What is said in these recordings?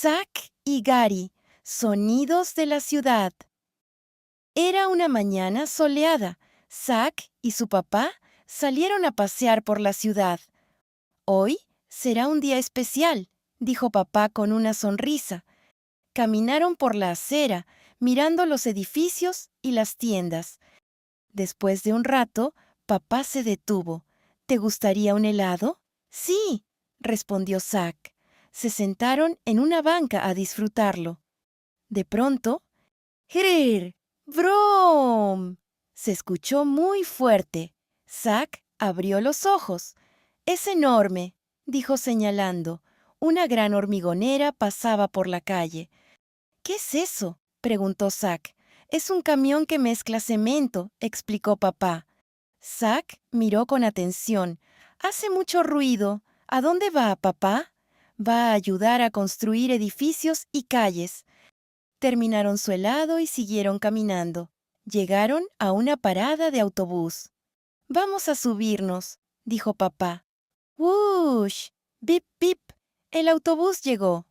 Zack y Gary, sonidos de la ciudad. Era una mañana soleada. Zack y su papá salieron a pasear por la ciudad. Hoy será un día especial, dijo papá con una sonrisa. Caminaron por la acera, mirando los edificios y las tiendas. Después de un rato, papá se detuvo. ¿Te gustaría un helado? Sí, respondió Zack. Se sentaron en una banca a disfrutarlo. De pronto, ¡Grrr! ¡Brom! Se escuchó muy fuerte. Zack abrió los ojos. Es enorme, dijo señalando. Una gran hormigonera pasaba por la calle. ¿Qué es eso?, preguntó Zack. Es un camión que mezcla cemento, explicó papá. Zack miró con atención. Hace mucho ruido. ¿A dónde va, papá? Va a ayudar a construir edificios y calles. Terminaron su helado y siguieron caminando. Llegaron a una parada de autobús. Vamos a subirnos, dijo papá. ¡Wush! ¡Bip, bip! El autobús llegó.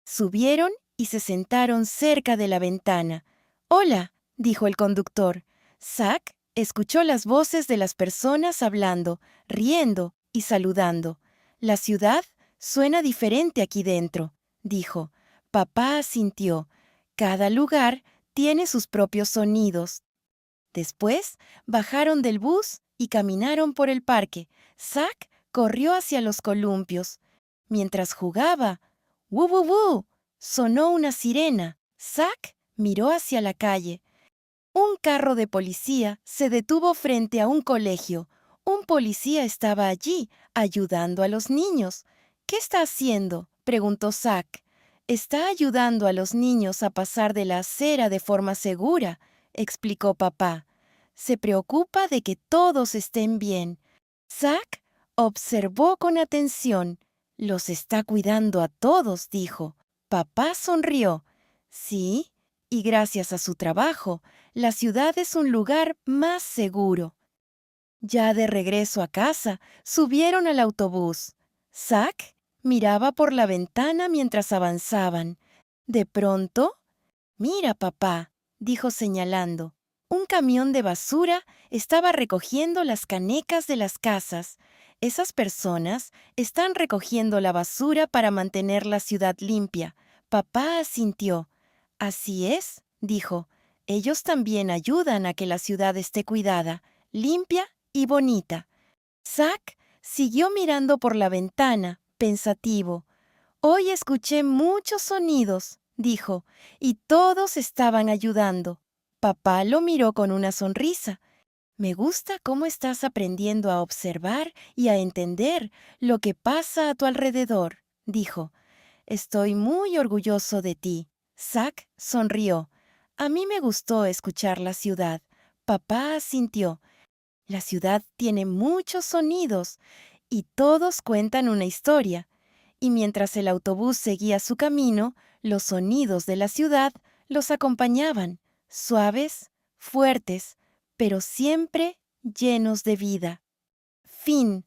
Subieron y se sentaron cerca de la ventana. «Hola», dijo el conductor. Zack escuchó las voces de las personas hablando, riendo y saludando. «La ciudad suena diferente aquí dentro», dijo. Papá asintió. «Cada lugar tiene sus propios sonidos». Después bajaron del bus y caminaron por el parque. Zack corrió hacia los columpios. Mientras jugaba, ¡wu, wu, wu! Sonó una sirena. Zack miró hacia la calle. Un carro de policía se detuvo frente a un colegio. Un policía estaba allí, ayudando a los niños. ¿Qué está haciendo?, preguntó Zack. Está ayudando a los niños a pasar de la acera de forma segura, explicó papá. Se preocupa de que todos estén bien. Zack observó con atención. Los está cuidando a todos, dijo. Papá sonrió. Sí, y gracias a su trabajo, la ciudad es un lugar más seguro. Ya de regreso a casa, subieron al autobús. Zack miraba por la ventana mientras avanzaban. De pronto, «Mira, papá», dijo señalando. Un camión de basura estaba recogiendo las canecas de las casas. Esas personas están recogiendo la basura para mantener la ciudad limpia. Papá asintió. «Así es», dijo. «Ellos también ayudan a que la ciudad esté cuidada, limpia y bonita». Zack siguió mirando por la ventana, pensativo. «Hoy escuché muchos sonidos», dijo, «y todos estaban ayudando». Papá lo miró con una sonrisa. «Me gusta cómo estás aprendiendo a observar y a entender lo que pasa a tu alrededor», dijo. «Estoy muy orgulloso de ti». Zack sonrió. «A mí me gustó escuchar la ciudad». Papá asintió. «La ciudad tiene muchos sonidos y todos cuentan una historia». Y mientras el autobús seguía su camino, los sonidos de la ciudad los acompañaban, suaves, fuertes, pero siempre llenos de vida. Fin.